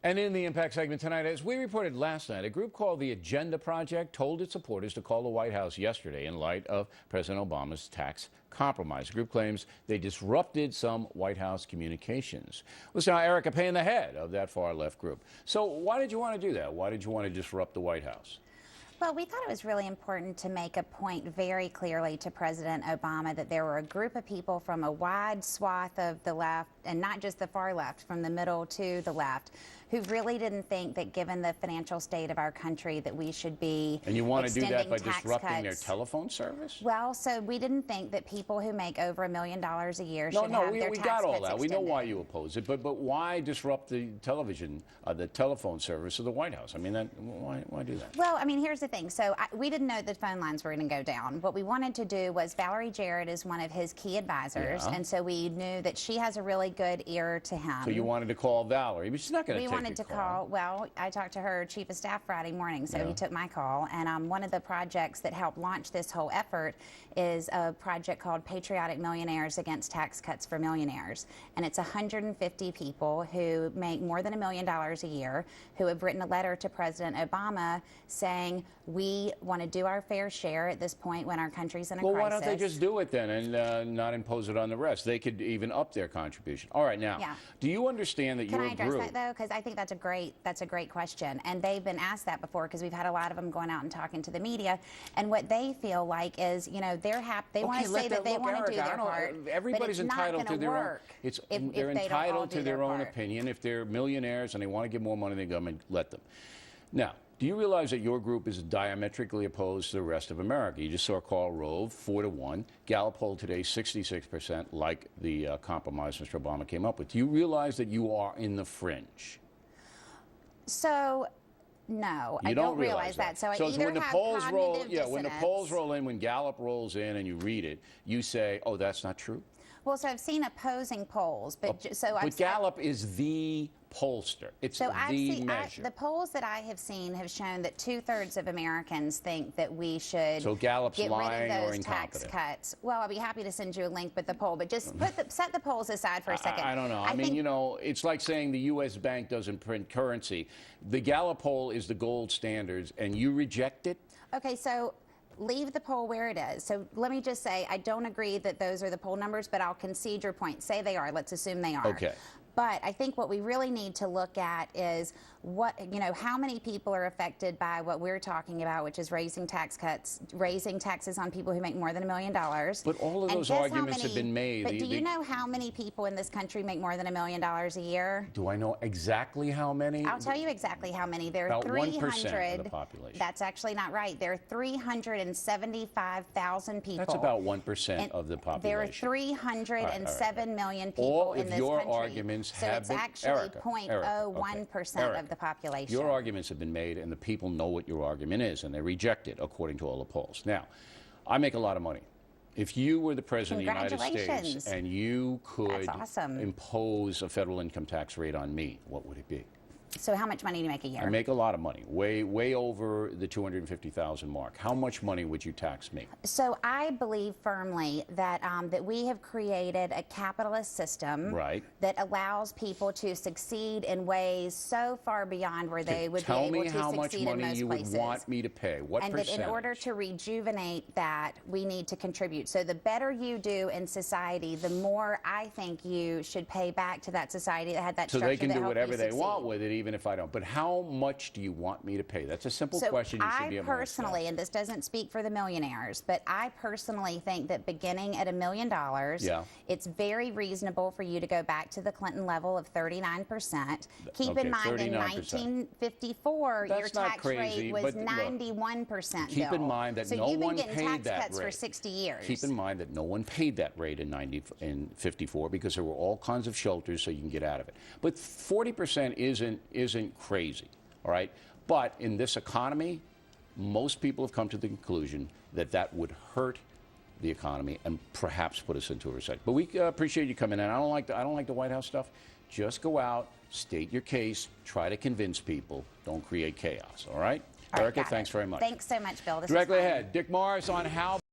And in the Impact segment tonight, as we reported last night, a group called the Agenda Project told its supporters to call the White House yesterday in light of President Obama's tax compromise. The group claims they disrupted some White House communications. Listen, now Erica Payne, the head of that far-left group. So why did you want to do that? Why did you want to disrupt the White House? Well, we thought it was really important to make a point very clearly to President Obama that there were a group of people from a wide swath of the left, and not just the far left, from the middle to the left, who really didn't think that given the financial state of our country that we should be And you want to do that by disrupting cuts. their telephone service? Well, so we didn't think that people who make over $1 million a year should have their we tax got all cuts that. extended. We know why you oppose it, but why disrupt the telephone service of the White House? I mean, why do that? Well, I mean, here's the thing. So we didn't know the phone lines were going to go down. What we wanted to do was Valerie Jarrett is one of his key advisors, and so we knew that she has a really good ear to him. So you wanted to call Valerie, but she's not going to take your call. We wanted to call. Well, I talked to her chief of staff Friday morning, so he took my call. And one of the projects that helped launch this whole effort is a project called Patriotic Millionaires against tax cuts for millionaires. And it's 150 people who make more than $1 million a year who have written a letter to President Obama saying, we want to do our fair share at this point when our country's in a crisis. Well, why don't they just do it then and not impose it on the rest? They could even up their contribution. All right, now, do you understand that your group... Can I address that, though? Because I think that's a great question. And they've been asked that before because we've had a lot of them going out and talking to the media. And what they feel like is, you know, they're happy. They want to say that they want to do their part. Everybody's entitled to their own... They're entitled to their own opinion. If they're millionaires and they want to give more money to the government, let them. Now, do you realize that your group is diametrically opposed to the rest of America? You just saw Karl Rove, 4-1. Gallup poll today, 66%, like the compromise Mr. Obama came up with. Do you realize that you are in the fringe? So, no, I don't realize that. So I either when the have polls roll, cognitive when the polls roll in, when Gallup rolls in and you read it, you say, "Oh, that's not true." Well, so I've seen opposing polls, but Gallup is the pollster. It's the measure. The polls that I have seen have shown that 2/3 of Americans think that we should Gallup's get lying rid of or those tax incompetent. cuts. Well, I'll be happy to send you a link with the poll, but just set the polls aside for a second. I don't know. I mean, you know, it's like saying the U.S. bank doesn't print currency. The Gallup poll is the gold standards, and you reject it? Okay, so leave the poll where it is. So let me just say, I don't agree that those are the poll numbers, but I'll concede your point. Say they are. Let's assume they are. Okay. But I think what we really need to look at is how many people are affected by what we're talking about, which is raising taxes on people who make more than $1 million. But all of those arguments have been made. But do you know how many people in this country make more than $1 million a year? Do I know exactly how many? I'll tell you exactly how many. There are about 1% of the population. That's actually not right. There are 375,000 people. That's about 1% of the population. There are 307 million people in this country. All of your arguments have been... So it's actually 0.01% of the population. Your arguments have been made, and the people know what your argument is, and they reject it, according to all the polls. Now, I make a lot of money. If you were the President of the United States and you could impose a federal income tax rate on me, what would it be? So how much money do you make a year? I make a lot of money, way over the $250,000 mark. How much money would you tax me? So I believe firmly that that we have created a capitalist system that allows people to succeed in ways so far beyond where they would be able to succeed in most places. Tell me how much money you would want me to pay. What percentage? And that in order to rejuvenate that, we need to contribute. So the better you do in society, the more I think you should pay back to that society that had that structure that helped you succeed. So they can do whatever they want with it, even if I don't. But how much do you want me to pay? That's a simple question you should be able to answer. I personally, and this doesn't speak for the millionaires, but I personally think that beginning at $1 million, it's very reasonable for you to go back to the Clinton level of 39%. Keep in mind, in 1954, your tax rate was 91%. Keep in mind that no one paid that rate. So you've been getting tax cuts for 60 years. Keep in mind that no one paid that rate in 54 because there were all kinds of shelters so you can get out of it. But 40% isn't crazy, all right? But in this economy, most people have come to the conclusion that that would hurt the economy and perhaps put us into a recession. But we appreciate you coming in. I don't like the White House stuff. Just go out, state your case, try to convince people. Don't create chaos, all right? Erica, thanks very much. Thanks so much, Bill. Directly ahead, Dick Morris on how